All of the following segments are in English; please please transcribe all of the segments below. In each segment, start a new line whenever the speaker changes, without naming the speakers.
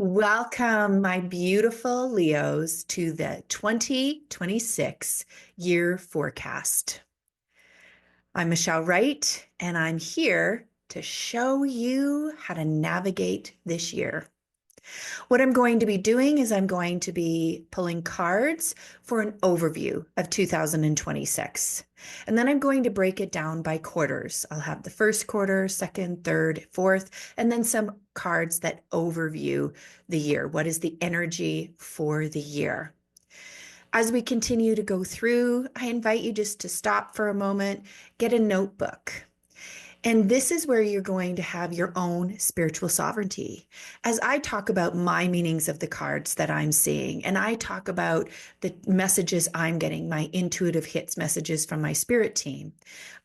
Welcome, my beautiful Leos, to the 2026 year forecast. I'm Michelle Wright, and I'm here to show you how to navigate this year. What I'm going to be doing is I'm going to be pulling cards for an overview of 2026. And then I'm going to break it down by quarters. I'll have the first quarter, second, third, fourth, and then some cards that overview the year. What is the energy for the year? As we continue to go through, I invite you just to stop for a moment, get a notebook. And this is where you're going to have your own spiritual sovereignty. As I talk about my meanings of the cards that I'm seeing, and I talk about the messages I'm getting, my intuitive hits messages from my spirit team,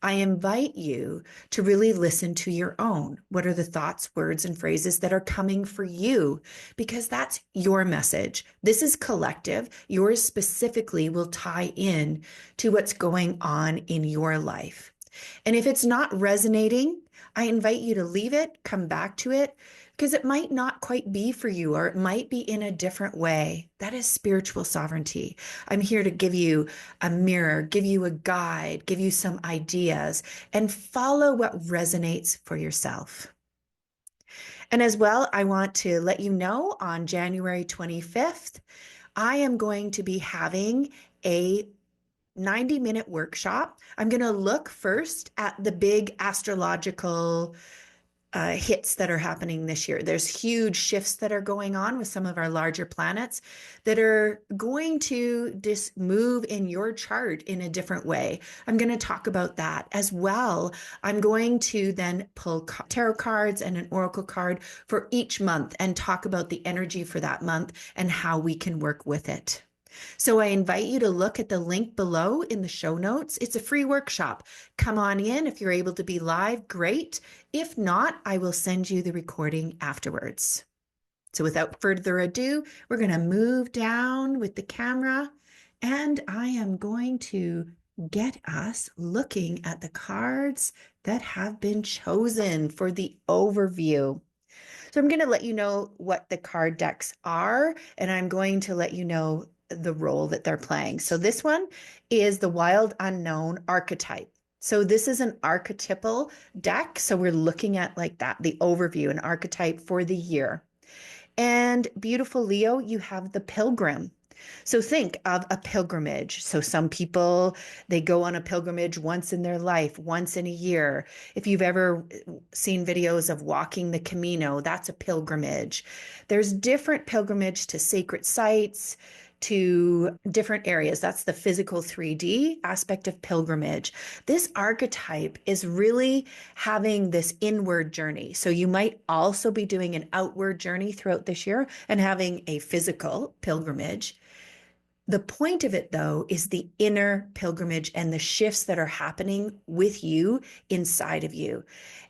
I invite you to really listen to your own. What are the thoughts, words, and phrases that are coming for you? Because that's your message. This is collective. Yours specifically will tie in to what's going on in your life. And if it's not resonating, I invite you to leave it, come back to it, because it might not quite be for you, or it might be in a different way. That is spiritual sovereignty. I'm here to give you a mirror, give you a guide, give you some ideas, and follow what resonates for yourself. And as well, I want to let you know on January 25th, I am going to be having a 90-minute workshop. I'm going to look first at the big astrological hits that are happening this year. There's huge shifts that are going on with some of our larger planets that are going to just move in your chart in a different way. I'm going to talk about that as well. I'm going to then pull tarot cards and an oracle card for each month and talk about the energy for that month and how we can work with it. So I invite you to look at the link below in the show notes. It's a free workshop. Come on in. If you're able to be live, great. If not, I will send you the recording afterwards. So without further ado, we're going to move down with the camera, and I am going to get us looking at the cards that have been chosen for the overview. So I'm going to let you know what the card decks are, and I'm going to let you know the role that they're playing. So this one is the Wild Unknown archetype. So this is an archetypal deck. So we're looking at like that, the overview, an archetype for the year. And beautiful Leo, you have the Pilgrim. So think of a pilgrimage. So some people, they go on a pilgrimage once in their life, once in a year. If you've ever seen videos of walking the Camino, that's a pilgrimage. There's different pilgrimage to sacred sites, to different areas. That's the physical 3D aspect of pilgrimage. This archetype is really having this inward journey. So you might also be doing an outward journey throughout this year and having a physical pilgrimage. The point of it, though, is the inner pilgrimage and the shifts that are happening with you inside of you.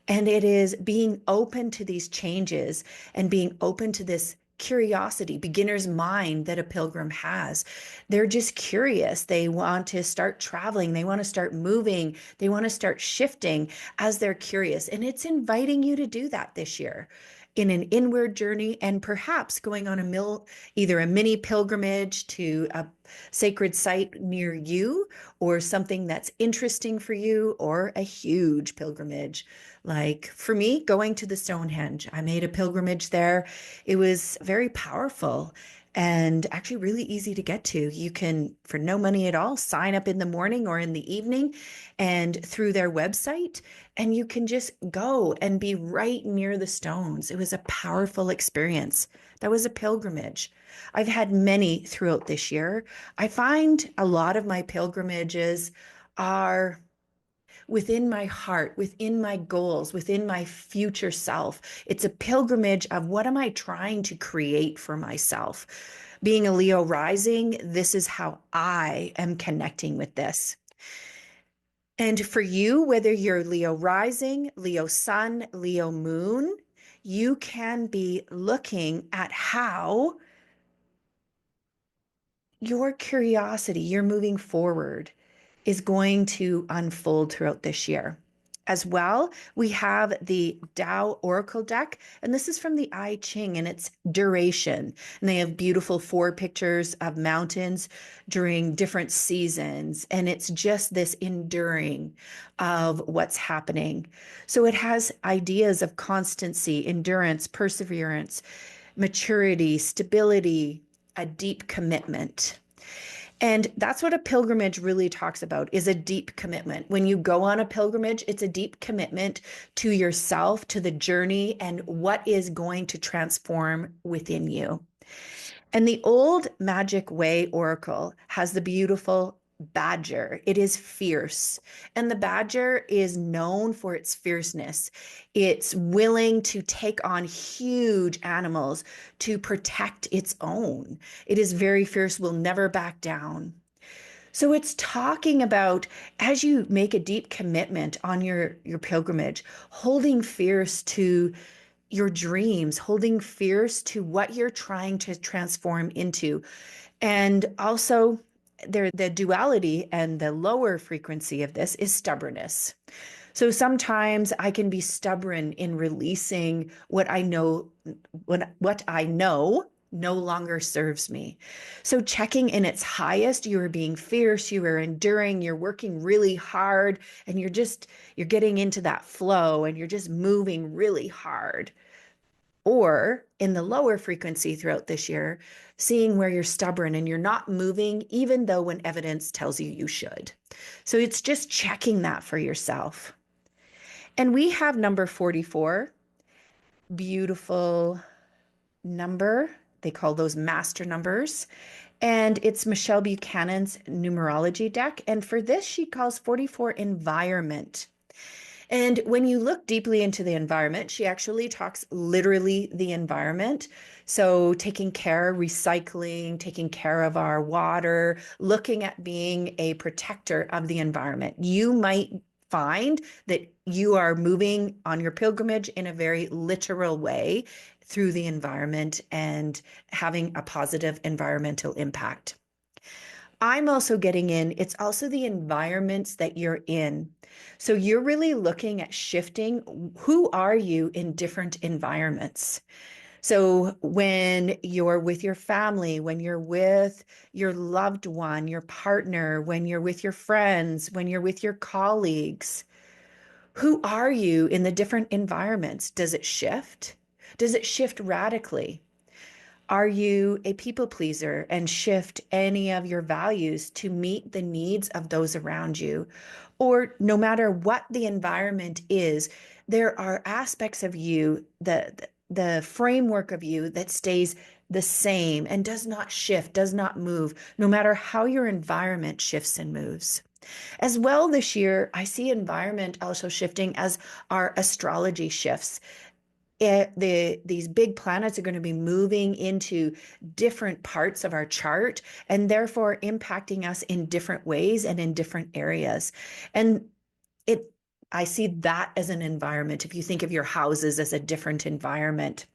And it is being open to these changes and being open to this curiosity, beginner's mind that a pilgrim has. They're just curious. They want to start traveling. They want to start moving. They want to start shifting as they're curious. And it's inviting you to do that this year in an inward journey, and perhaps going on either a mini pilgrimage to a sacred site near you, or something that's interesting for you, or a huge pilgrimage. Like for me, going to the Stonehenge, I made a pilgrimage there. It was very powerful and actually really easy to get to. You can, for no money at all, sign up in the morning or in the evening and through their website, and you can just go and be right near the stones. It was a powerful experience. That was a pilgrimage. I've had many throughout this year. I find a lot of my pilgrimages are within my heart, within my goals, within my future self. It's a pilgrimage of what am I trying to create for myself? Being a Leo rising, this is how I am connecting with this. And for you, whether you're Leo rising, Leo sun, Leo moon, you can be looking at how your curiosity, your moving forward, is going to unfold throughout this year. As well, we have the Tao Oracle deck, and this is from the I Ching, and it's duration. And they have beautiful four pictures of mountains during different seasons, and it's just this enduring of what's happening. So it has ideas of constancy, endurance, perseverance, maturity, stability, a deep commitment. And that's what a pilgrimage really talks about is a deep commitment. When you go on a pilgrimage, it's a deep commitment to yourself, to the journey, and what is going to transform within you. And the old Magic Way Oracle has the beautiful badger. It is fierce. And the badger is known for its fierceness. It's willing to take on huge animals to protect its own. It is very fierce, will never back down. So it's talking about as you make a deep commitment on your pilgrimage, holding fierce to your dreams, holding fierce to what you're trying to transform into. And also, the duality and the lower frequency of this is stubbornness. So sometimes I can be stubborn in releasing what I know, what I know no longer serves me. So checking in its highest, you are being fierce, you are enduring, you're working really hard, and you're getting into that flow and you're just moving really hard. Or in the lower frequency throughout this year, seeing where you're stubborn and you're not moving, even though when evidence tells you you should. So it's just checking that for yourself. And we have number 44, beautiful number. They call those master numbers. And it's Michelle Buchanan's numerology deck. And for this, she calls 44 environment. And when you look deeply into the environment, she actually talks literally the environment. So taking care, recycling, taking care of our water, looking at being a protector of the environment. You might find that you are moving on your pilgrimage in a very literal way through the environment and having a positive environmental impact. I'm also getting in, it's also the environments that you're in. So you're really looking at shifting who are you in different environments. So when you're with your family, when you're with your loved one, your partner, when you're with your friends, when you're with your colleagues, who are you in the different environments? Does it shift? Does it shift radically? Are you a people pleaser and shift any of your values to meet the needs of those around you? Or no matter what the environment is, there are aspects of you, the framework of you that stays the same and does not shift, does not move, no matter how your environment shifts and moves. As well, this year, I see environment also shifting as our astrology shifts. These big planets are going to be moving into different parts of our chart and therefore impacting us in different ways and in different areas. And it, I see that as an environment. If you think of your houses as a different environment.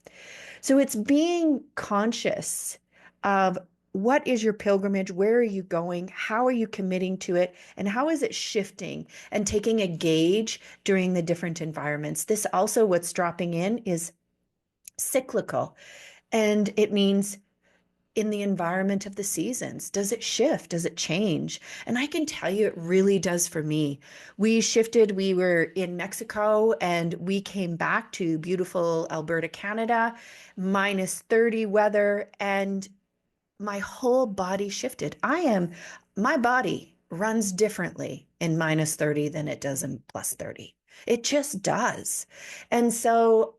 So it's being conscious of what is your pilgrimage? Where are you going? How are you committing to it? And how is it shifting and taking a gauge during the different environments? This also, what's dropping in is cyclical. And it means in the environment of the seasons, does it shift? Does it change? And I can tell you it really does for me. We shifted, we were in Mexico and we came back to beautiful Alberta, Canada, -30 weather, and my whole body shifted. My body runs differently in -30 than it does in +30. It just does. And so,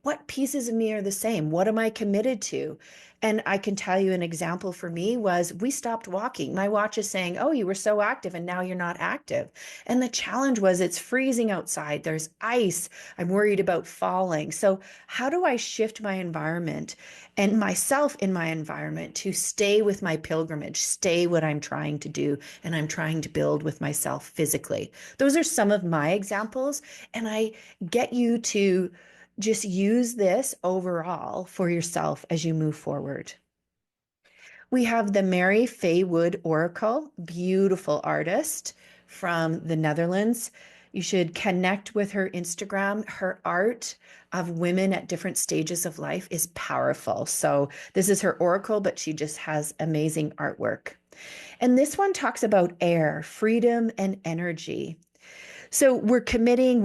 what pieces of me are the same? What am I committed to? And I can tell you an example for me was we stopped walking. My watch is saying, oh, you were so active and now you're not active. And the challenge was it's freezing outside. There's ice. I'm worried about falling. So how do I shift my environment and myself in my environment to stay with my pilgrimage, stay what I'm trying to do and I'm trying to build with myself physically? Those are some of my examples. And I get you to just use this overall for yourself as you move forward. We have the Mary Fay Wood Oracle, beautiful artist from the Netherlands. You should connect with her Instagram. Her art of women at different stages of life is powerful. So, this is her oracle, but she just has amazing artwork. And this one talks about air, freedom, and energy. So we're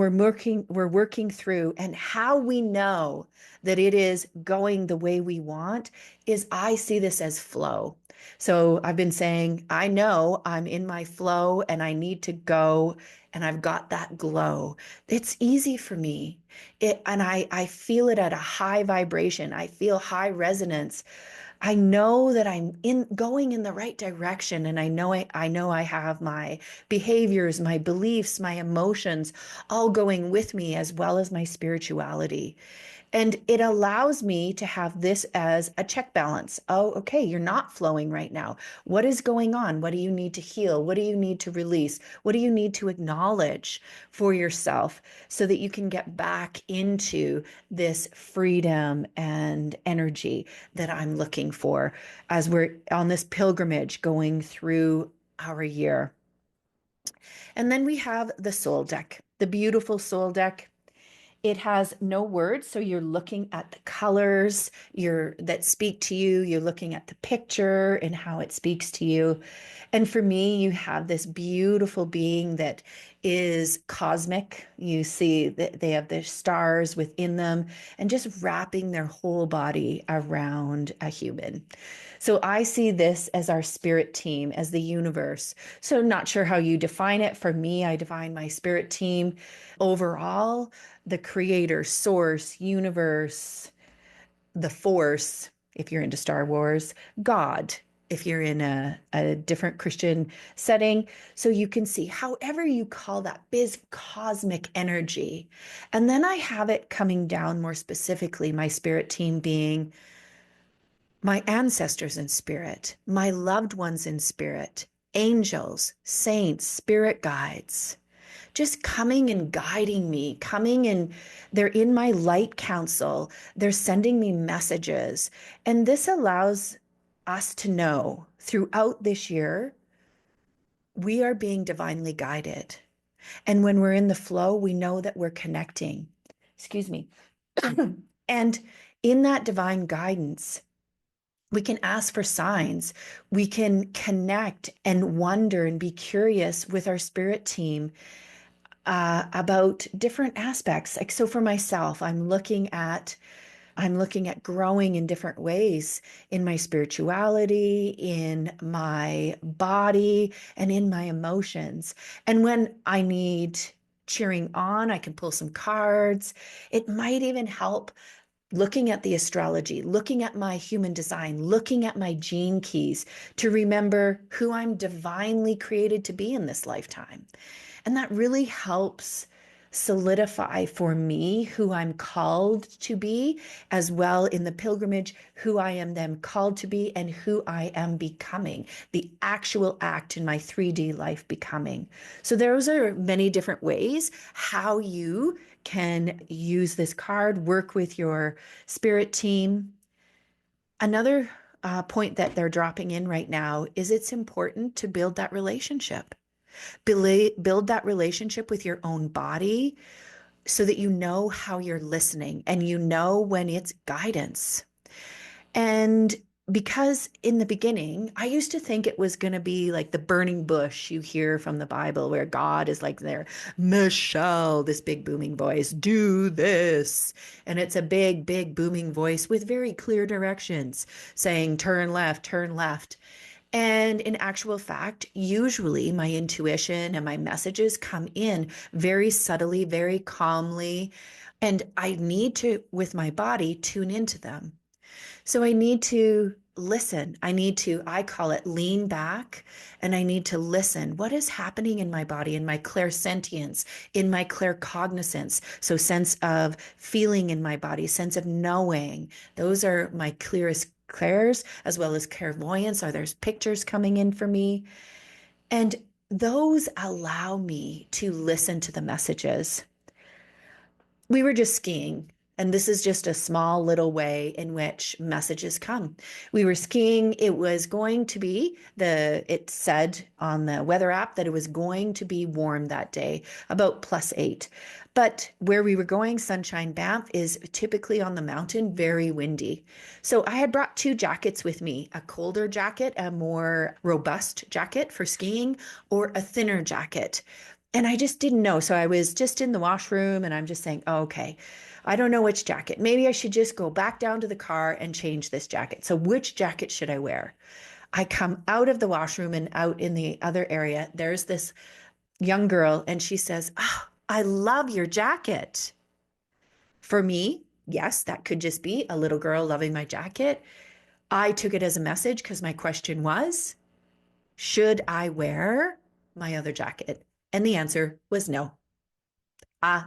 working through, and how we know that it is going the way we want is I see this as flow. So I've been saying, I know I'm in my flow and I need to go and I've got that glow. It's easy for me. I feel it at a high vibration. I feel high resonance. I know that I'm in going in the right direction, and I know I have my behaviors, my beliefs, my emotions all going with me, as well as my spirituality. And it allows me to have this as a check balance. Oh, okay, you're not flowing right now. What is going on? What do you need to heal? What do you need to release? What do you need to acknowledge for yourself so that you can get back into this freedom and energy that I'm looking for as we're on this pilgrimage going through our year? And then we have the soul deck, the beautiful soul deck. It has no words, so you're looking at the colors that speak to you. You're looking at the picture and how it speaks to you. And for me, you have this beautiful being that is cosmic. You see that they have their stars within them and just wrapping their whole body around a human. So I see this as our spirit team, as the universe. So not sure how you define it. For me, I define my spirit team overall, the creator, source, universe, the force, if you're into Star Wars, God, if you're in a different Christian setting. So you can see however you call that biz cosmic energy. And then I have it coming down more specifically, my spirit team being my ancestors in spirit, my loved ones in spirit, angels, saints, spirit guides, just coming and guiding me, coming and they're in my light council. They're sending me messages. And this allows us to know throughout this year, we are being divinely guided. And when we're in the flow, we know that we're connecting. Excuse me. And in that divine guidance, we can ask for signs. We can connect and wonder and be curious with our spirit team about different aspects. Like, so for myself, I'm looking at growing in different ways in my spirituality, in my body, and in my emotions. And when I need cheering on, I can pull some cards. It might even help looking at the astrology, looking at my human design, looking at my gene keys to remember who I'm divinely created to be in this lifetime. And that really helps solidify for me who I'm called to be, as well in the pilgrimage, who I am then called to be and who I am becoming, the actual act in my 3D life becoming. So those are many different ways how you can use this card, work with your spirit team. Another point that they're dropping in right now is it's important to build that relationship. Build that relationship with your own body so that you know how you're listening and you know when it's guidance. And because in the beginning, I used to think it was going to be like the burning bush you hear from the Bible, where God is like there, Michelle, this big booming voice, do this. And it's a big, big booming voice with very clear directions saying, turn left, turn left. And in actual fact, usually my intuition and my messages come in very subtly, very calmly. And I need to, with my body, tune into them. So I need to listen. I call it lean back, and I need to listen. What is happening in my body, in my clairsentience, in my claircognizance? So sense of feeling in my body, sense of knowing. Those are my clearest clairs, as well as clairvoyance. Are there's pictures coming in for me? And those allow me to listen to the messages. We were just skiing And this is just a small little way in which messages come. We were skiing. It was going to be it said on the weather app that it was going to be warm that day, about +8. But where we were going, Sunshine Banff, is typically on the mountain, very windy. So I had brought two jackets with me, a colder jacket, a more robust jacket for skiing, or a thinner jacket. And I just didn't know. So I was just in the washroom and I'm just saying, oh, okay, I don't know which jacket. Maybe I should just go back down to the car and change this jacket. So which jacket should I wear? I come out of the washroom and out in the other area. There's this young girl and she says, oh, I love your jacket. For me, yes, that could just be a little girl loving my jacket. I took it as a message because my question was, should I wear my other jacket? And the answer was no.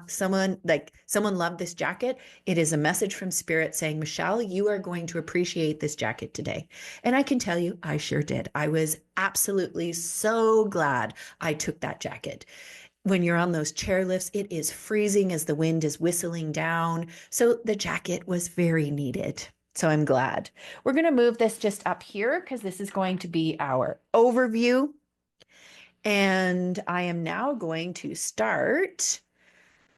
Someone loved this jacket. It is a message from spirit saying, Michelle, you are going to appreciate this jacket today. And I can tell you, I sure did. I was absolutely so glad I took that jacket. When you're on those chairlifts, it is freezing as the wind is whistling down. So the jacket was very needed. So I'm glad. We're going to move this just up here because this is going to be our overview. And I am now going to start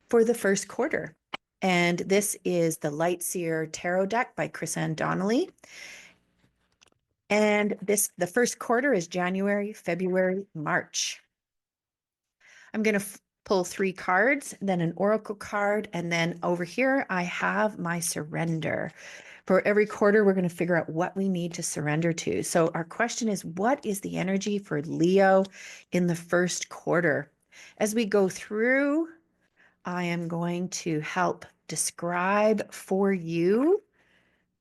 for the first quarter. And this is the Lightseer Tarot deck by Chris Ann Donnelly. And the first quarter is January, February, March. I'm going to pull 3 cards, then an oracle card, and then over here I have my surrender. For every quarter, we're going to figure out what we need to surrender to. So our question is, what is the energy for Leo in the first quarter? As we go through, I am going to help describe for you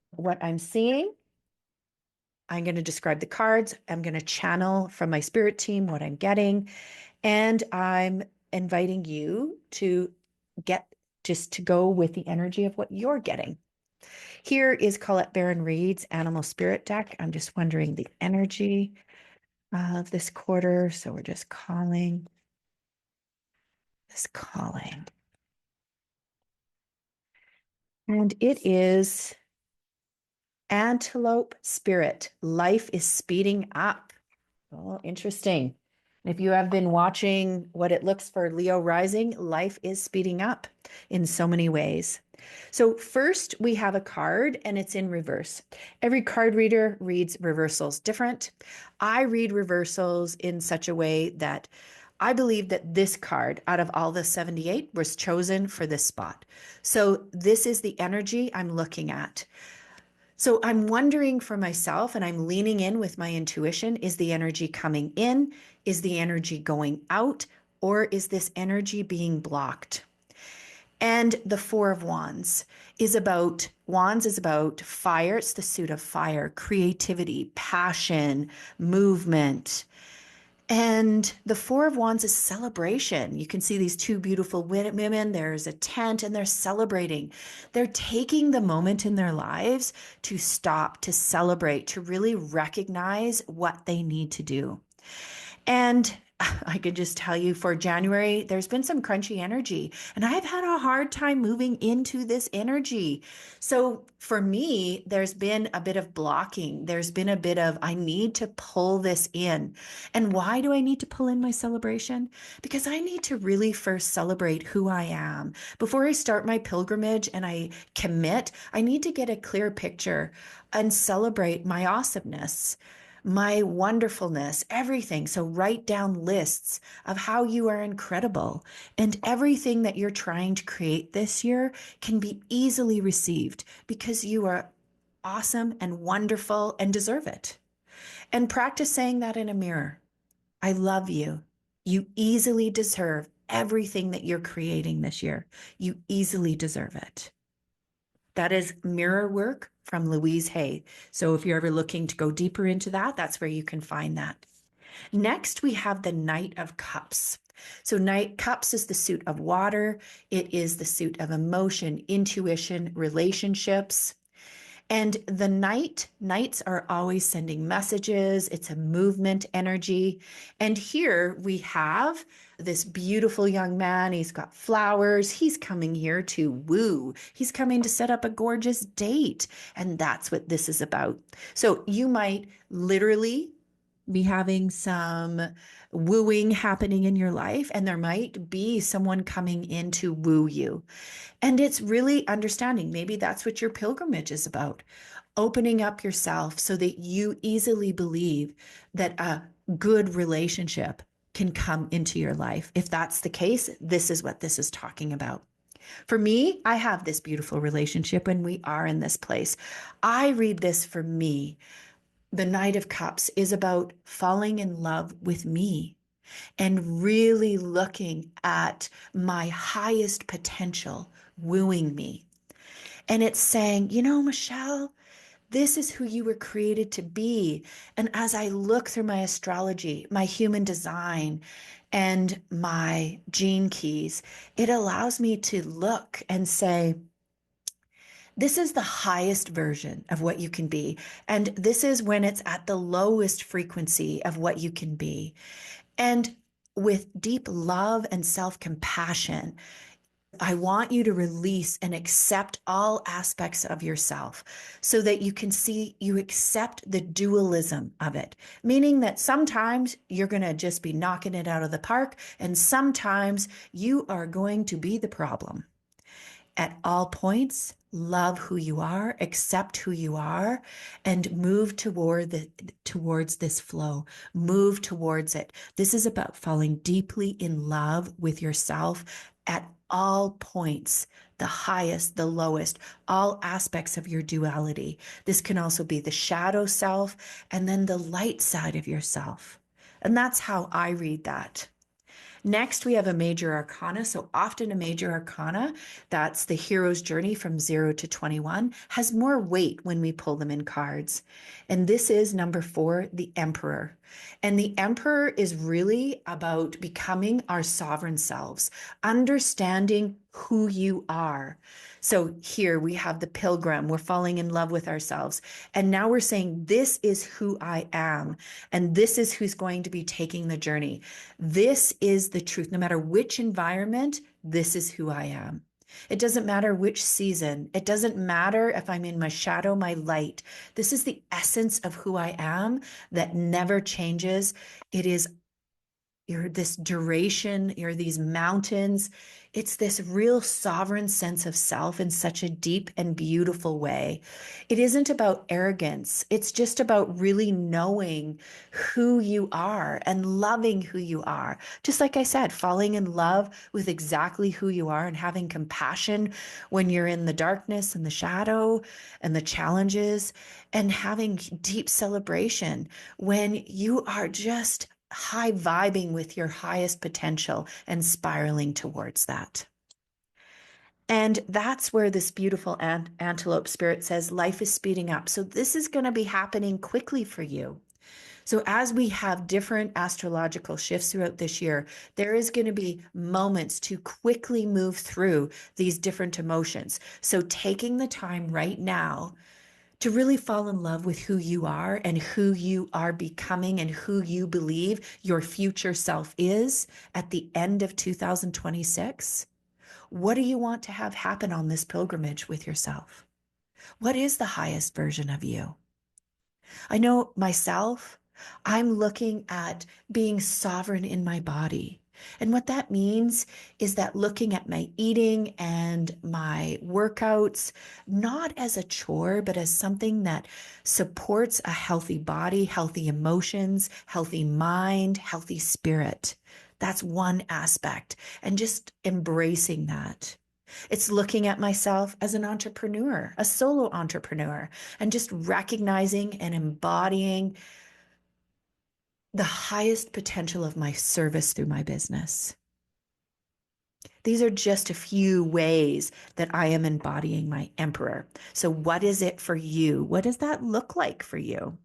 what I'm seeing. I'm going to describe the cards. I'm going to channel from my spirit team what I'm getting. And I'm inviting you to go with the energy of what you're getting. Here is Colette Baron Reed's Animal Spirit deck. I'm just wondering the energy of this quarter. So we're just calling. And it is Antelope Spirit. Life is speeding up. Oh, interesting. If you have been watching what it looks for Leo rising, life is speeding up in so many ways. So first we have a card and it's in reverse. Every card reader reads reversals different. I read reversals in such a way that I believe that this card out of all the 78 was chosen for this spot. So this is the energy I'm looking at. So I'm wondering for myself, and I'm leaning in with my intuition, is the energy coming in? Is the energy going out? Or is this energy being blocked? And the Four of Wands is about fire. It's the suit of fire, creativity, passion, movement. And the Four of Wands is celebration. You can see these two beautiful women. There's a tent and they're celebrating. They're taking the moment in their lives to stop, to celebrate, to really recognize what they need to do. And I could just tell you for January, there's been some crunchy energy, and I've had a hard time moving into this energy. So for me, there's been a bit of blocking. There's been a bit of, I need to pull this in. And why do I need to pull in my celebration? Because I need to really first celebrate who I am. Before I start my pilgrimage and I commit, I need to get a clear picture and celebrate my awesomeness, my wonderfulness, everything. So write down lists of how you are incredible, and everything that you're trying to create this year can be easily received because you are awesome and wonderful and deserve it. And practice saying that in a mirror. I love you. You easily deserve everything that you're creating this year. You easily deserve it. That is mirror work from Louise Hay. So if you're ever looking to go deeper into that, that's where you can find that. Next, we have the Knight of Cups. So Knight Cups is the suit of water. It is the suit of emotion, intuition, relationships. And the nights are always sending messages. It's a movement energy. And here we have this beautiful young man. He's got flowers. He's coming here to woo. He's coming to set up a gorgeous date. And that's what this is about. So you might literally be having some wooing happening in your life, and there might be someone coming in to woo you. And it's really understanding. Maybe that's what your pilgrimage is about. Opening up yourself so that you easily believe that a good relationship can come into your life. If that's the case, this is what this is talking about. For me, I have this beautiful relationship and we are in this place. I read this for me. The Knight of Cups is about falling in love with me and really looking at my highest potential wooing me. And it's saying, Michelle, this is who you were created to be. And as I look through my astrology, my human design, and my gene keys, it allows me to look and say, this is the highest version of what you can be. And this is when it's at the lowest frequency of what you can be. And with deep love and self compassion, I want you to release and accept all aspects of yourself so that you can see, you accept the dualism of it, meaning that sometimes you're going to just be knocking it out of the park, and sometimes you are going to be the problem. At all points, love who you are, accept who you are, and move towards this flow. Move towards it. This is about falling deeply in love with yourself at all points, the highest, the lowest, all aspects of your duality. This can also be the shadow self and then the light side of yourself. And that's how I read that. Next, we have a major arcana. So often a major arcana, that's the hero's journey from 0 to 21, has more weight when we pull them in cards. And this is number 4, the Emperor. And the Emperor is really about becoming our sovereign selves, understanding who you are. So here we have the Pilgrim. We're falling in love with ourselves. And now we're saying, this is who I am. And this is who's going to be taking the journey. This is the truth. No matter which environment, this is who I am. It doesn't matter which season. It doesn't matter if I'm in my shadow, my light. This is the essence of who I am that never changes. It is you're this duration, you're these mountains. It's this real sovereign sense of self in such a deep and beautiful way. It isn't about arrogance. It's just about really knowing who you are and loving who you are. Just like I said, falling in love with exactly who you are and having compassion when you're in the darkness and the shadow and the challenges, and having deep celebration when you are just high vibing with your highest potential and spiraling towards that. And that's where this beautiful antelope spirit says life is speeding up. So this is going to be happening quickly for you. So as we have different astrological shifts throughout this year, there is going to be moments to quickly move through these different emotions. So taking the time right now to really fall in love with who you are and who you are becoming and who you believe your future self is at the end of 2026. What do you want to have happen on this pilgrimage with yourself? What is the highest version of you? I know myself, I'm looking at being sovereign in my body. And what that means is that looking at my eating and my workouts, not as a chore, but as something that supports a healthy body, healthy emotions, healthy mind, healthy spirit. That's one aspect. And just embracing that. It's looking at myself as an entrepreneur, a solo entrepreneur, and just recognizing and embodying the highest potential of my service through my business. These are just a few ways that I am embodying my emperor. So, what is it for you? What does that look like for you?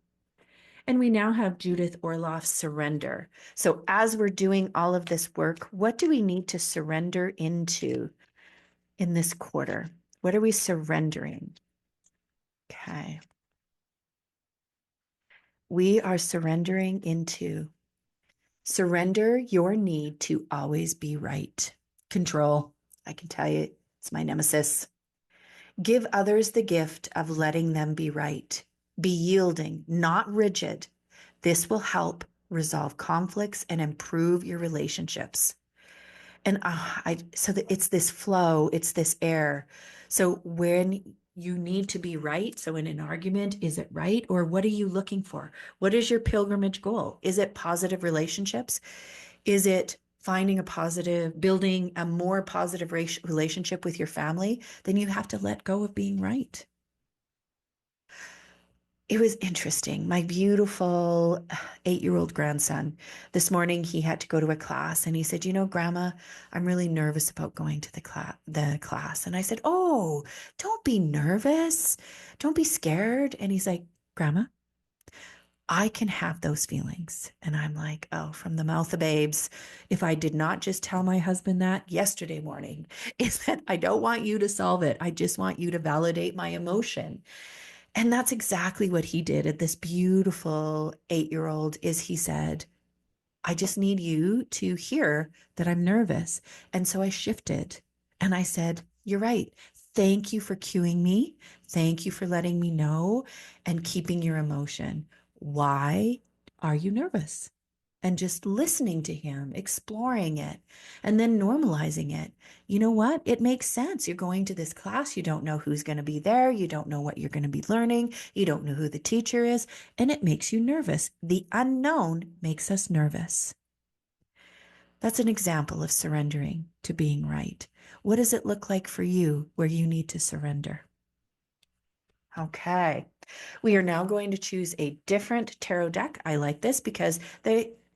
And we now have Judith Orloff's surrender. So, as we're doing all of this work, what do we need to surrender into in this quarter? What are we surrendering? Okay. We are surrendering into surrender your need to always be right. Control. I can tell you, it's my nemesis. Give others the gift of letting them be right. Be yielding, not rigid. This will help resolve conflicts and improve your relationships. And so that it's this flow, it's this air. So when you need to be right, so in an argument, is it right? Or what are you looking for? What is your pilgrimage goal? Is it positive relationships? Is it finding a positive, building a more positive relationship with your family? Then you have to let go of being right. It was interesting. My beautiful 8-year-old grandson, this morning he had to go to a class and he said, Grandma, I'm really nervous about going to the class. And I said, Oh, don't be nervous. Don't be scared. And he's like, Grandma, I can have those feelings. And I'm like, oh, from the mouth of babes. If I did not just tell my husband that yesterday morning, is that I don't want you to solve it. I just want you to validate my emotion. And that's exactly what he did at this beautiful 8-year-old is he said, I just need you to hear that I'm nervous. And so I shifted and I said, You're right. Thank you for cueing me. Thank you for letting me know and keeping your emotion. Why are you nervous? And just listening to him, exploring it, and then normalizing it. You know what? It makes sense. You're going to this class. You don't know who's going to be there. You don't know what you're going to be learning. You don't know who the teacher is. And it makes you nervous. The unknown makes us nervous. That's an example of surrendering to being right. What does it look like for you where you need to surrender? Okay. We are now going to choose a different tarot deck. I like this because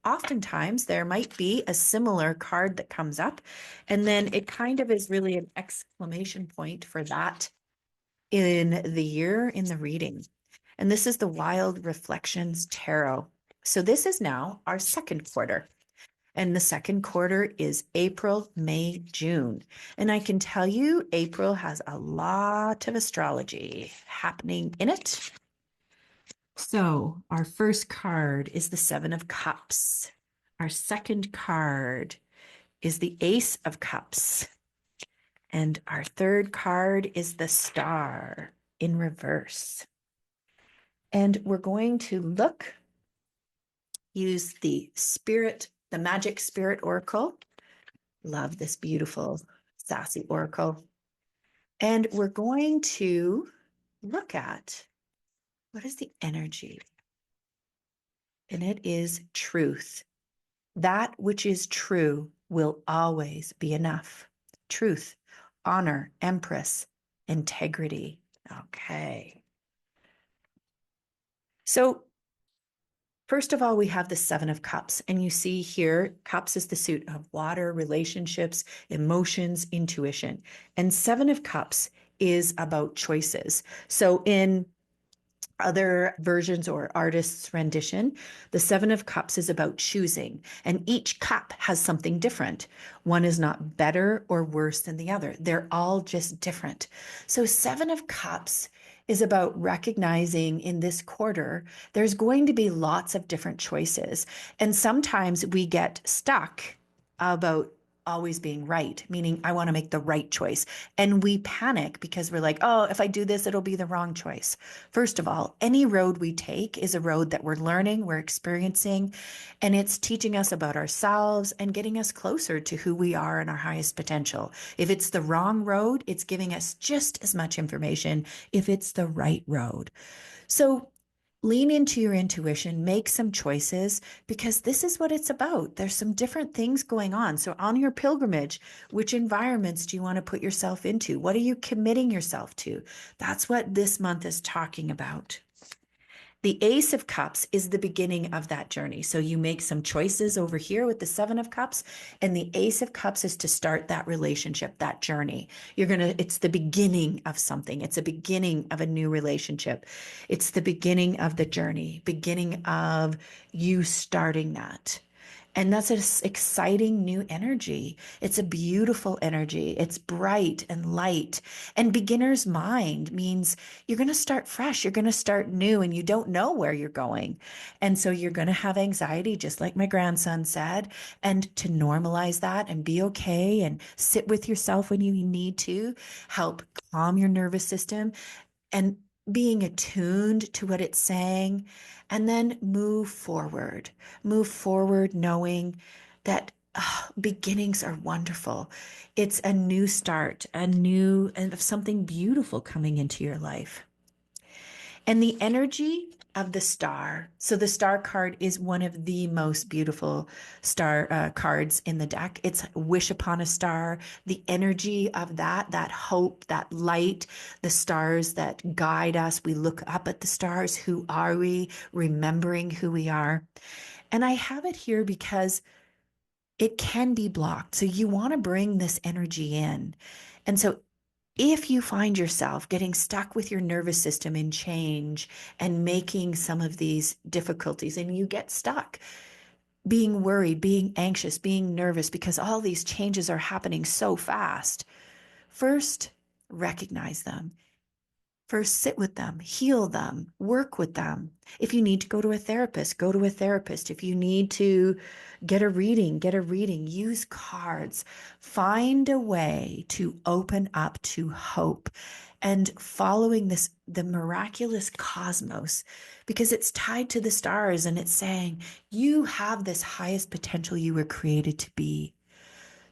oftentimes there might be a similar card that comes up, and then it kind of is really an exclamation point for that in the year in the reading. And this is the Wild Reflections Tarot. So this is now our second quarter. And the second quarter is April, May, June. And I can tell you, April has a lot of astrology happening in it. So, our first card is the Seven of Cups. Our second card is the Ace of Cups. And our third card is the Star in reverse. And we're going to use the Magic Spirit Oracle. Love this beautiful, sassy oracle. And we're going to look at what is the energy? And it is truth. That which is true will always be enough. Truth, honor, empress, integrity. Okay. So first of all, we have the Seven of Cups. And you see here, cups is the suit of water, relationships, emotions, intuition. And Seven of Cups is about choices. So in other versions or artists' rendition, the Seven of Cups is about choosing, and each cup has something different. One is not better or worse than the other. They're all just different. So, Seven of Cups is about recognizing in this quarter, there's going to be lots of different choices. And sometimes we get stuck about always being right, meaning I want to make the right choice. And we panic because we're like, oh, if I do this, it'll be the wrong choice. First of all, any road we take is a road that we're learning, we're experiencing, and it's teaching us about ourselves and getting us closer to who we are and our highest potential. If it's the wrong road, it's giving us just as much information if it's the right road. So lean into your intuition, make some choices because this is what it's about. There's some different things going on. So, on your pilgrimage, which environments do you want to put yourself into? What are you committing yourself to? That's what this month is talking about. The Ace of Cups is the beginning of that journey. So you make some choices over here with the Seven of Cups, and the Ace of Cups is to start that relationship, that journey. It's the beginning of something. It's a beginning of a new relationship. It's the beginning of the journey, beginning of you starting that. And that's an exciting new energy. It's a beautiful energy. It's bright and light. And beginner's mind means you're going to start fresh. You're going to start new and you don't know where you're going. And so you're going to have anxiety, just like my grandson said. And to normalize that and be okay and sit with yourself when you need to help calm your nervous system and being attuned to what it's saying, and then move forward, knowing that beginnings are wonderful. It's a new start, a new and something beautiful coming into your life. And the energy of the star. So the star card is one of the most beautiful star cards in the deck. It's wish upon a star. The energy of that hope, that light, the stars that guide us. We look up at the stars. Who are we? Remembering who we are. And I have it here because it can be blocked. So you want to bring this energy in. And so if you find yourself getting stuck with your nervous system in change and making some of these difficulties, and you get stuck being worried, being anxious, being nervous because all these changes are happening so fast, first recognize them. First, sit with them, heal them, work with them. If you need to go to a therapist, go to a therapist. If you need to get a reading, get a reading. Use cards. Find a way to open up to hope and following this, the miraculous cosmos, because it's tied to the stars and it's saying, you have this highest potential you were created to be.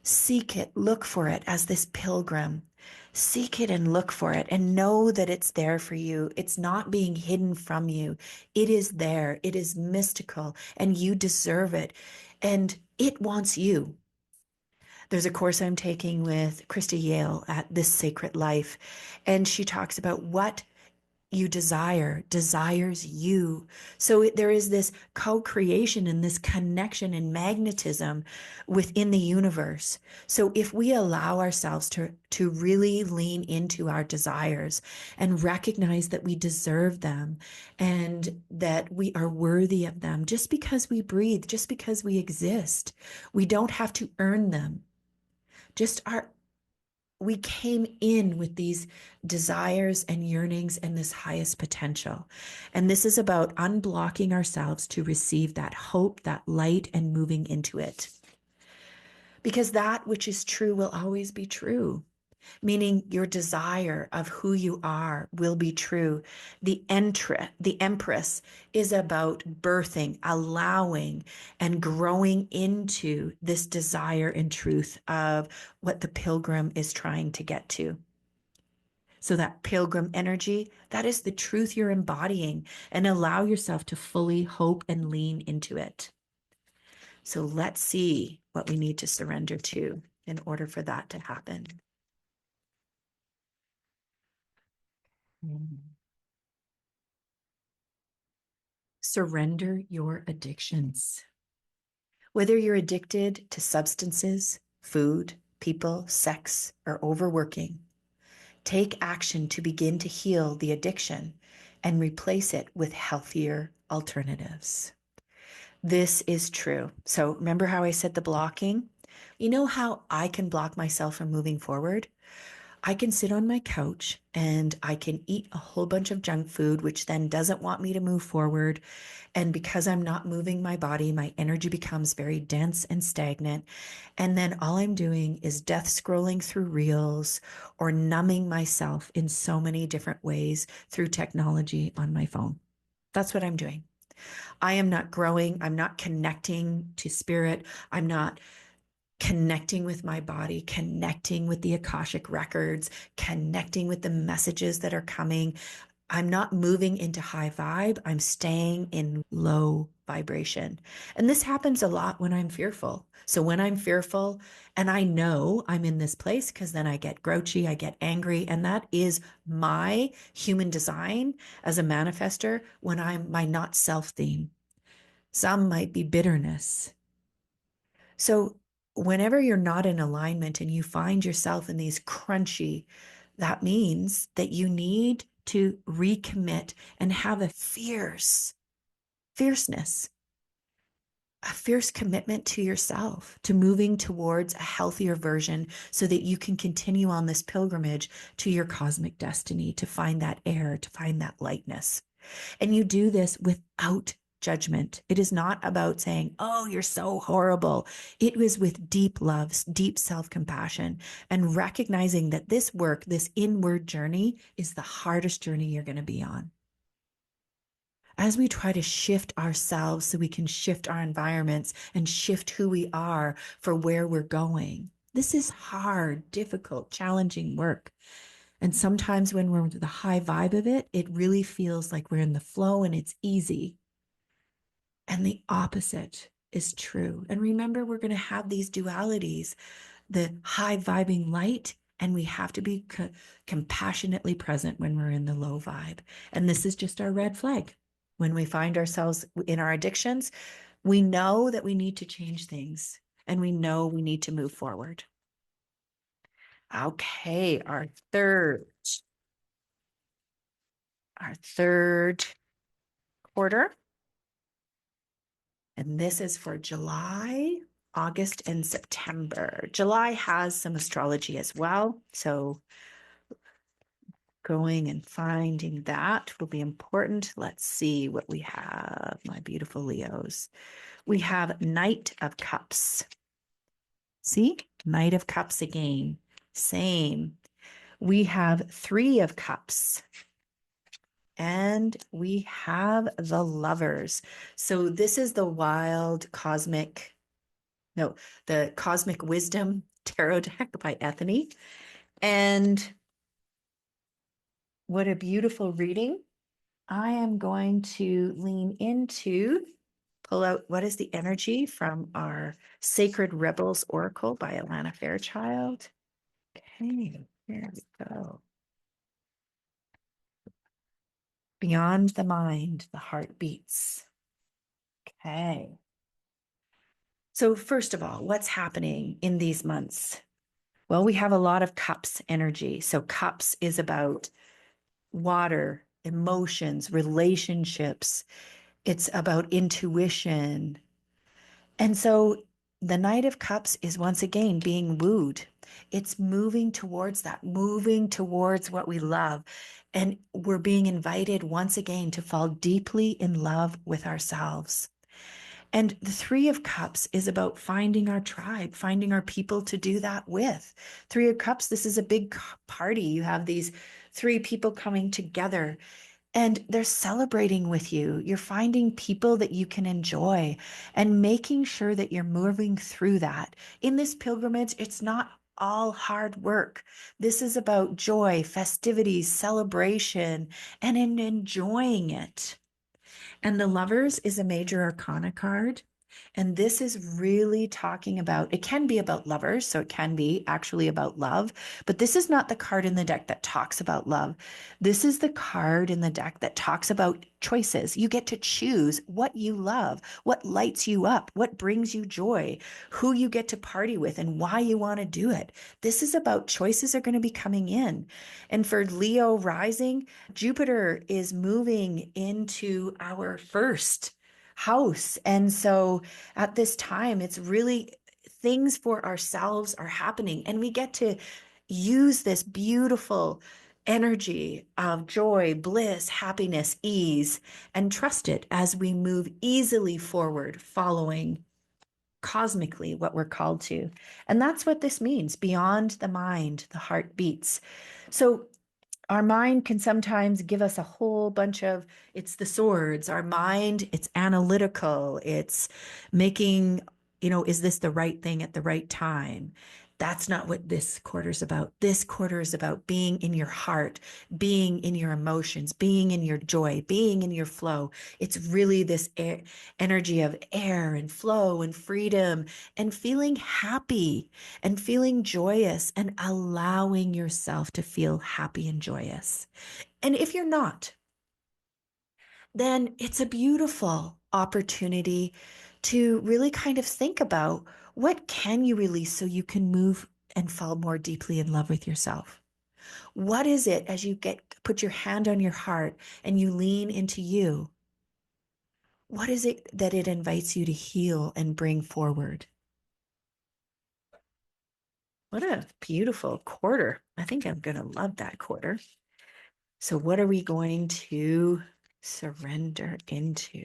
Seek it, look for it as this pilgrim. Seek it and look for it and know that it's there for you. It's not being hidden from you. It is there. It is mystical and you deserve it. And it wants you. There's a course I'm taking with Krista Yale at This Sacred Life, and she talks about what you desires you. So there is this co-creation and this connection and magnetism within the universe. So if we allow ourselves to really lean into our desires and recognize that we deserve them and that we are worthy of them, just because we breathe, just because we exist, we don't have to earn them. Just our We came in with these desires and yearnings and this highest potential. And this is about unblocking ourselves to receive that hope, that light, and moving into it. Because that which is true will always be true, meaning your desire of who you are will be true. The Empress is about birthing, allowing, and growing into this desire and truth of what the pilgrim is trying to get to. So that pilgrim energy, that is the truth you're embodying, and allow yourself to fully hope and lean into it. So let's see what we need to surrender to in order for that to happen. Surrender your addictions. Whether you're addicted to substances, food, people, sex, or overworking, take action to begin to heal the addiction and replace it with healthier alternatives. This is true. So remember how I said the blocking? You know how I can block myself from moving forward? I can sit on my couch and I can eat a whole bunch of junk food, which then doesn't want me to move forward. And because I'm not moving my body, my energy becomes very dense and stagnant. And then all I'm doing is death scrolling through reels or numbing myself in so many different ways through technology on my phone. That's what I'm doing. I am not growing. I'm not connecting to spirit. I'm not connecting with my body, connecting with the Akashic records, connecting with the messages that are coming. I'm not moving into high vibe. I'm staying in low vibration. And this happens a lot when I'm fearful. So when I'm fearful and I know I'm in this place, because then I get grouchy, I get angry. And that is my human design as a manifester when I'm my not self theme. Some might be bitterness. So whenever you're not in alignment and you find yourself in these crunchy, that means that you need to recommit and have a fierceness. a fierce commitment to yourself, to moving towards a healthier version so that you can continue on this pilgrimage to your cosmic destiny, to find that air, to find that lightness. And you do this without judgment. It is not about saying, oh, you're so horrible. It was with deep love, deep self compassion, and recognizing that this work, this inward journey, is the hardest journey you're going to be on. As we try to shift ourselves so we can shift our environments and shift who we are for where we're going, this is hard, difficult, challenging work. And sometimes when we're in the high vibe of it, it really feels like we're in the flow and it's easy. And the opposite is true. And remember, we're going to have these dualities, the high vibing light, and we have to be compassionately present when we're in the low vibe. And this is just our red flag. When we find ourselves in our addictions, we know that we need to change things and we know we need to move forward. Okay, our third quarter. And this is for July, August, and September. July has some astrology as well. So going and finding that will be important. Let's see what we have, my beautiful Leos. We have Knight of Cups. See, Knight of Cups again. Same. We have Three of Cups. And we have the Lovers. So this is the wild cosmic, no, the Cosmic Wisdom Tarot deck by Ethany. And what a beautiful reading. I am going to lean into, pull out what is the energy from our Sacred Rebels Oracle by Alana Fairchild. Okay, here we go. Beyond the mind, the heart beats. Okay. So first of all, what's happening in these months? Well, we have a lot of cups energy. So cups is about water, emotions, relationships. It's about intuition. And so the Knight of Cups is once again being wooed. It's moving towards that, moving towards what we love. And we're being invited once again to fall deeply in love with ourselves. And the Three of Cups is about finding our tribe, finding our people to do that with. Three of Cups, this is a big party. You have these three people coming together and they're celebrating with you. You're finding people that you can enjoy and making sure that you're moving through that. In this pilgrimage, it's not all hard work. This is about joy, festivities, celebration, and in enjoying it. And the Lovers is a major arcana card. And this is really talking about, it can be about lovers, so it can be actually about love, but this is not the card in the deck that talks about love. This is the card in the deck that talks about choices. You get to choose what you love, what lights you up, what brings you joy, who you get to party with, and why you want to do it. This is about choices are going to be coming in. And for Leo rising, Jupiter is moving into our first house. And so at this time, it's really things for ourselves are happening. And we get to use this beautiful energy of joy, bliss, happiness, ease, and trust it as we move easily forward, following cosmically what we're called to. And that's what this means. Beyond the mind, the heart beats. So our mind can sometimes give us a whole bunch of, it's the swords. Our mind, it's analytical. It's making, is this the right thing at the right time? That's not what this quarter is about. This quarter is about being in your heart, being in your emotions, being in your joy, being in your flow. It's really this energy of air and flow and freedom and feeling happy and feeling joyous and allowing yourself to feel happy and joyous. And if you're not, then it's a beautiful opportunity to really kind of think about what can you release so you can move and fall more deeply in love with yourself. What is it as you put your hand on your heart and you lean into you? What is it that it invites you to heal and bring forward? What a beautiful quarter. I think I'm going to love that quarter. So, what are we going to surrender into?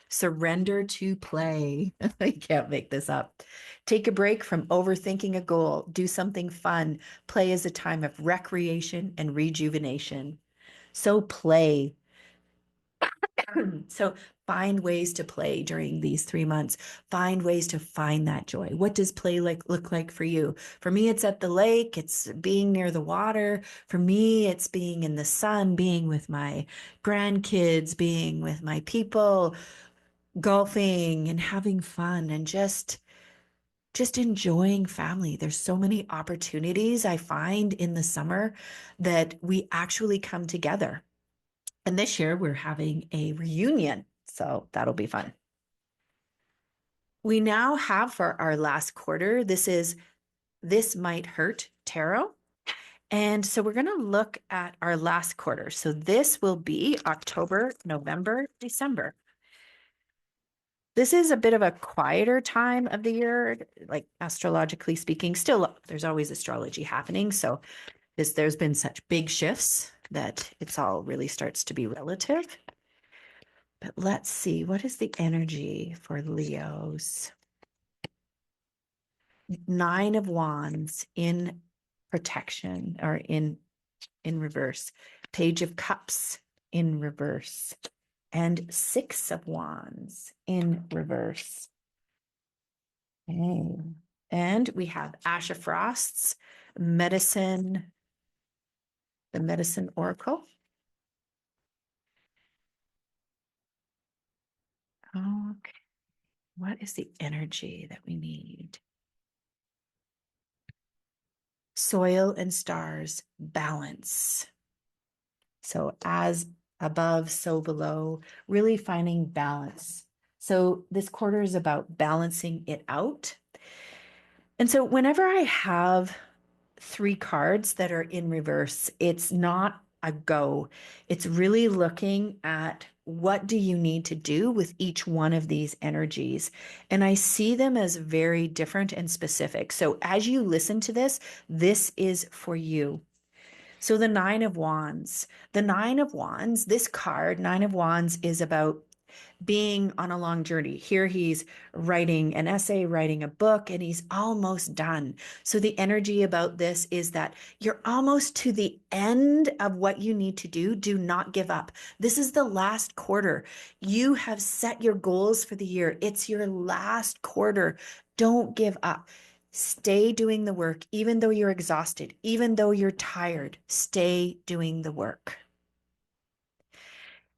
Surrender to play. I can't make this up. Take a break from overthinking a goal. Do something fun. Play is a time of recreation and rejuvenation. So, play. So find ways to play during these 3 months. Find ways to find that joy. What does play like look like for you? For me, it's at the lake, it's being near the water. For me, it's being in the sun, being with my grandkids, being with my people, golfing and having fun and just enjoying family. There's so many opportunities I find in the summer that we actually come together. And this year we're having a reunion. So that'll be fun. We now have for our last quarter, This Might Hurt Tarot. And so we're going to look at our last quarter. So this will be October, November, December. This is a bit of a quieter time of the year, like astrologically speaking. Still, there's always astrology happening. So there's been such big shifts that it's all really starts to be relative. But let's see, what is the energy for Leos? Nine of Wands in protection or in reverse. Page of Cups in reverse. And Six of Wands in reverse. Okay. And we have Asha Frost's medicine, the medicine oracle. Okay. What is the energy that we need? Soil and stars, balance. So as above, so below, really finding balance. So this quarter is about balancing it out. And so whenever I have three cards that are in reverse, it's not a go. It's really looking at what do you need to do with each one of these energies. And I see them as very different and specific. So as you listen to this is for you. So the Nine of Wands, this card, Nine of Wands, is about being on a long journey. Here he's writing an essay, writing a book, and he's almost done. So the energy about this is that you're almost to the end of what you need to do. Do not give up. This is the last quarter. You have set your goals for the year. It's your last quarter. Don't give up. Stay doing the work, even though you're exhausted, even though you're tired. Stay doing the work.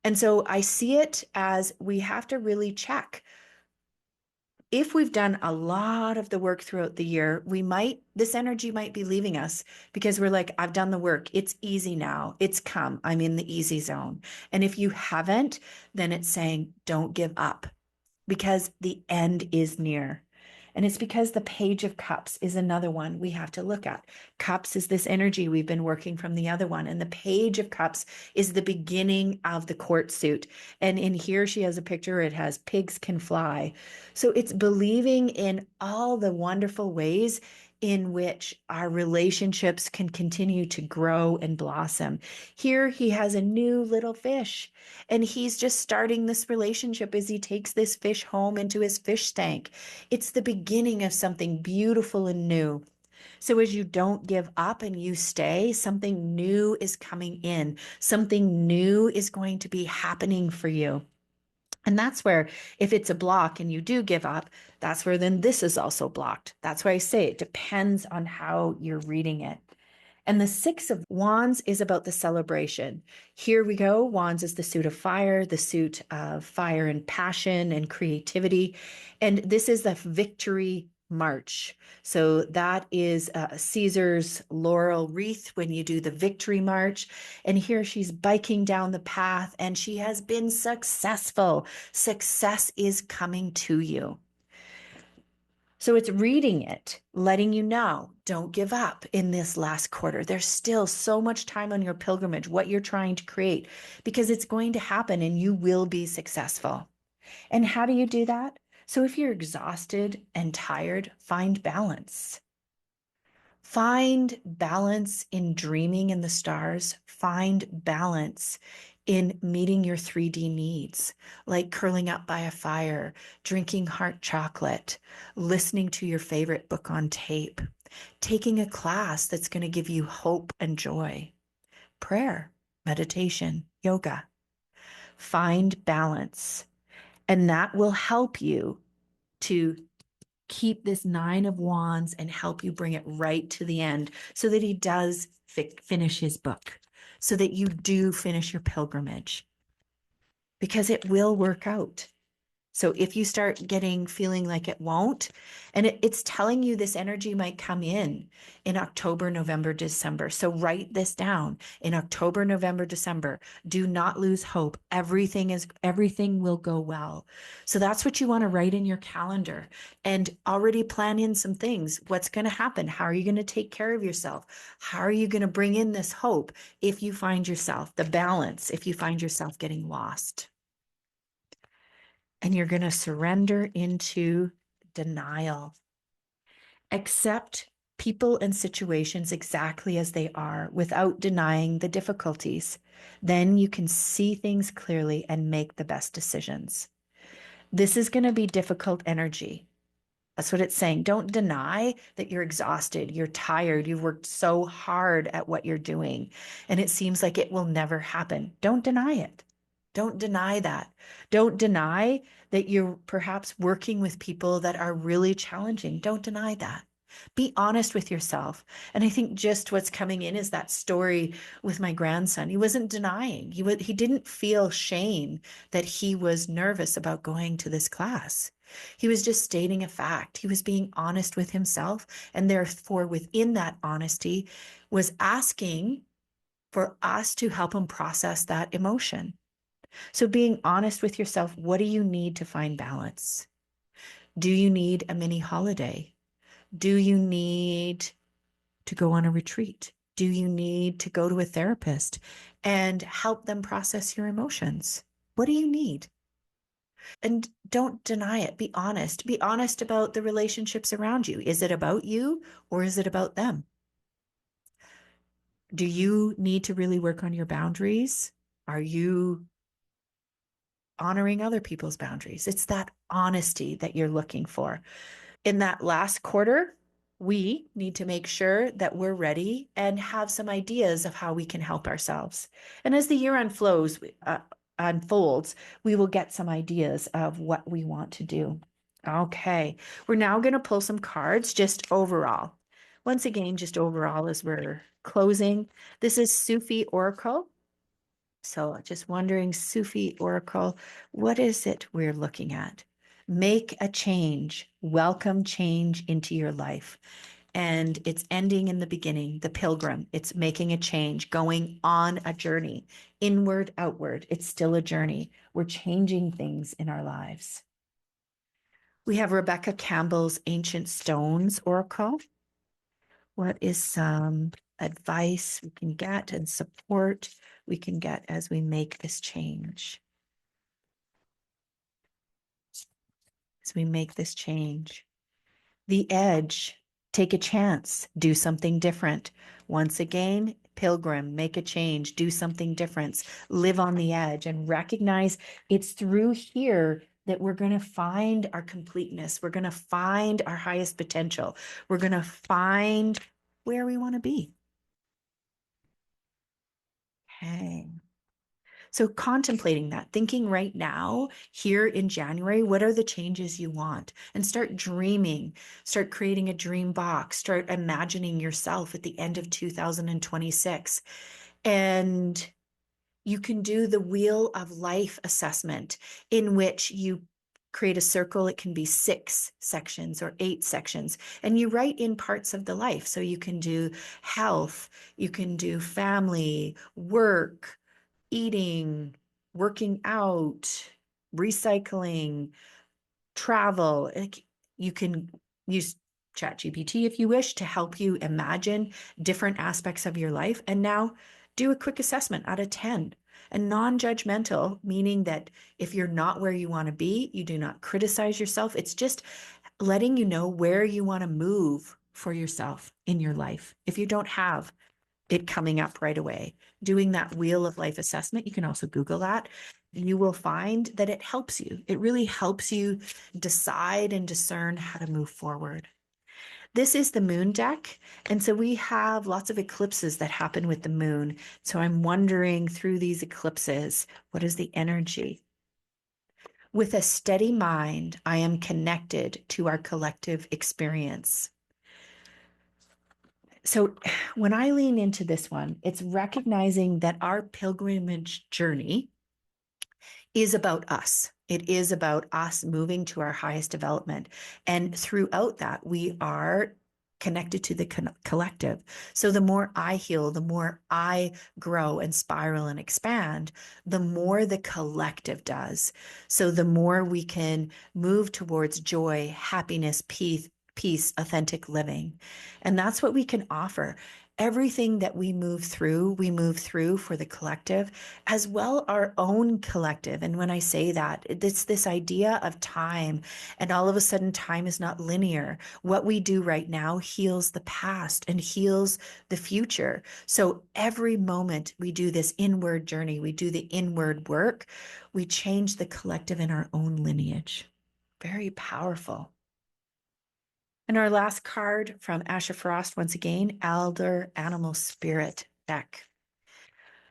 And so I see it as we have to really check. If we've done a lot of the work throughout the year, this energy might be leaving us because we're like, I've done the work. It's easy now. It's come. I'm in the easy zone. And if you haven't, then it's saying, don't give up because the end is near. And it's because the Page of Cups is another one we have to look at. Cups is this energy we've been working from the other one. And the Page of Cups is the beginning of the court suit. And in here, she has a picture, it has pigs can fly. So it's believing in all the wonderful ways in which our relationships can continue to grow and blossom. Here, he has a new little fish, and he's just starting this relationship as he takes this fish home into his fish tank. It's the beginning of something beautiful and new. So as you don't give up and you stay, something new is coming in. Something new is going to be happening for you. And that's where, if it's a block and you do give up, that's where then this is also blocked. That's why I say it depends on how you're reading it. And the Six of Wands is about the celebration. Here we go. Wands is the suit of fire, the suit of fire and passion and creativity. And this is the victory march. So that is Caesar's laurel wreath when you do the victory march. And here she's biking down the path and she has been successful. Success is coming to you. So it's reading it, letting you know, don't give up in this last quarter. There's still so much time on your pilgrimage, what you're trying to create, because it's going to happen and you will be successful. And how do you do that? So if you're exhausted and tired, find balance. Find balance in dreaming in the stars. Find balance in meeting your 3D needs, like curling up by a fire, drinking hot chocolate, listening to your favorite book on tape, taking a class that's going to give you hope and joy, prayer, meditation, yoga. Find balance, and that will help you to keep this Nine of Wands and help you bring it right to the end so that he does finish his book, so that you do finish your pilgrimage, because it will work out. So if you start getting feeling like it won't, and it's telling you this energy might come in October, November, December. So write this down in October, November, December. Do not lose hope. Everything will go well. So that's what you want to write in your calendar and already plan in some things. What's going to happen? How are you going to take care of yourself? How are you going to bring in this hope if you find yourself, the balance, if you find yourself getting lost? And you're going to surrender into denial. Accept people and situations exactly as they are without denying the difficulties. Then you can see things clearly and make the best decisions. This is going to be difficult energy. That's what it's saying. Don't deny that you're exhausted, you're tired, you've worked so hard at what you're doing, and it seems like it will never happen. Don't deny it. Don't deny that. Don't deny that you're perhaps working with people that are really challenging. Don't deny that. Be honest with yourself. And I think just what's coming in is that story with my grandson. He wasn't denying. He didn't feel shame that he was nervous about going to this class. He was just stating a fact. He was being honest with himself, and therefore within that honesty was asking for us to help him process that emotion. So being honest with yourself, what do you need to find balance? Do you need a mini holiday? Do you need to go on a retreat? Do you need to go to a therapist and help them process your emotions? What do you need? And don't deny it. Be honest. Be honest about the relationships around you. Is it about you or is it about them? Do you need to really work on your boundaries? Are you honoring other people's boundaries? It's that honesty that you're looking for. In that last quarter, we need to make sure that we're ready and have some ideas of how we can help ourselves. And as the year unfolds, we will get some ideas of what we want to do. Okay, we're now going to pull some cards just overall. Once again, just overall as we're closing. This is Sufi Oracle. So just wondering, Sufi Oracle, what is it we're looking at? Make a change, welcome change into your life. And it's ending in the beginning, the pilgrim. It's making a change, going on a journey, inward, outward. It's still a journey. We're changing things in our lives. We have Rebecca Campbell's Ancient Stones Oracle. What is some advice we can get and support we can get as we make this change? As we make this change. The edge, take a chance, do something different. Once again, pilgrim, make a change, do something different, live on the edge and recognize it's through here that we're going to find our completeness. We're going to find our highest potential. We're going to find where we want to be. Okay. So contemplating that, thinking right now, here in January, what are the changes you want? And start dreaming, start creating a dream box, start imagining yourself at the end of 2026. And you can do the Wheel of Life assessment in which you create a circle. It can be 6 sections or 8 sections, and you write in parts of the life. So you can do health, you can do family, work, eating, working out, recycling, travel. You can use ChatGPT if you wish to help you imagine different aspects of your life. And now do a quick assessment out of 10. And non-judgmental, meaning that if you're not where you want to be, you do not criticize yourself. It's just letting you know where you want to move for yourself in your life. If you don't have it coming up right away, doing that wheel of life assessment, you can also Google that. You will find that it helps you. It really helps you decide and discern how to move forward. This is the moon deck. And so we have lots of eclipses that happen with the moon. So I'm wondering through these eclipses, what is the energy? With a steady mind, I am connected to our collective experience. So when I lean into this one, it's recognizing that our pilgrimage journey is about us. It is about us moving to our highest development. And throughout that, we are connected to the collective. So the more I heal, the more I grow and spiral and expand, the more the collective does. So the more we can move towards joy, happiness, peace, authentic living. And that's what we can offer. Everything that we move through for the collective, as well our own collective. And when I say that, it's this idea of time. And all of a sudden, time is not linear. What we do right now heals the past and heals the future. So every moment we do this inward journey, we do the inward work, we change the collective in our own lineage. Very powerful. And our last card from Asha Frost, once again, Elder Animal Spirit deck.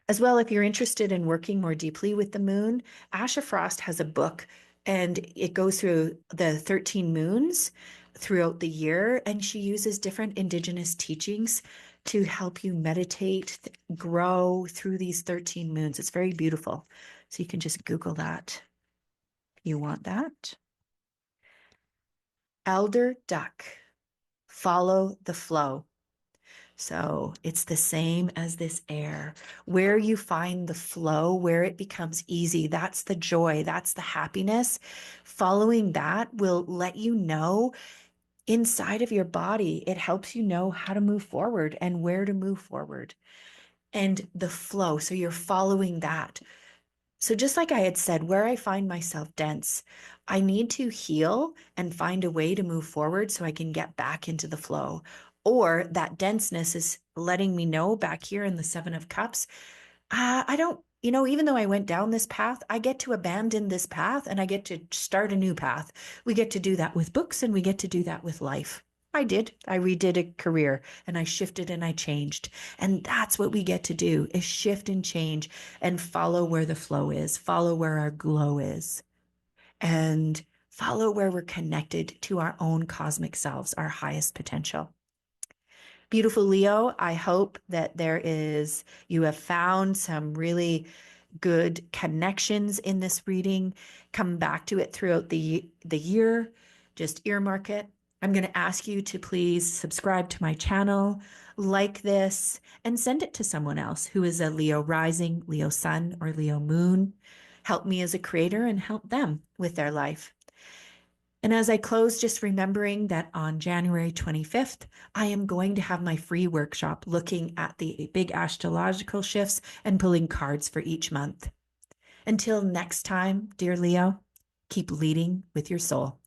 As well, if you're interested in working more deeply with the moon, Asha Frost has a book and it goes through the 13 moons throughout the year. And she uses different indigenous teachings to help you meditate, grow through these 13 moons. It's very beautiful. So you can just Google that if you want that. Elder Duck, follow the flow. So it's the same as this air. Where you find the flow, where it becomes easy, that's the joy, that's the happiness. Following that will let you know inside of your body. It helps you know how to move forward and where to move forward. And the flow. So you're following that. So just like I had said, where I find myself dense, I need to heal and find a way to move forward so I can get back into the flow. Or that denseness is letting me know back here in the Seven of Cups, I don't, even though I went down this path, I get to abandon this path and I get to start a new path. We get to do that with books and we get to do that with life. I did. I redid a career and I shifted and I changed. And that's what we get to do is shift and change and follow where the flow is, follow where our glow is, and follow where we're connected to our own cosmic selves, our highest potential. Beautiful Leo, I hope that you have found some really good connections in this reading. Come back to it throughout the year. Just earmark it. I'm going to ask you to please subscribe to my channel, like this, and send it to someone else who is a Leo rising, Leo sun, or Leo moon. Help me as a creator and help them with their life. And as I close, just remembering that on January 25th, I am going to have my free workshop looking at the big astrological shifts and pulling cards for each month. Until next time, dear Leo, keep leading with your soul.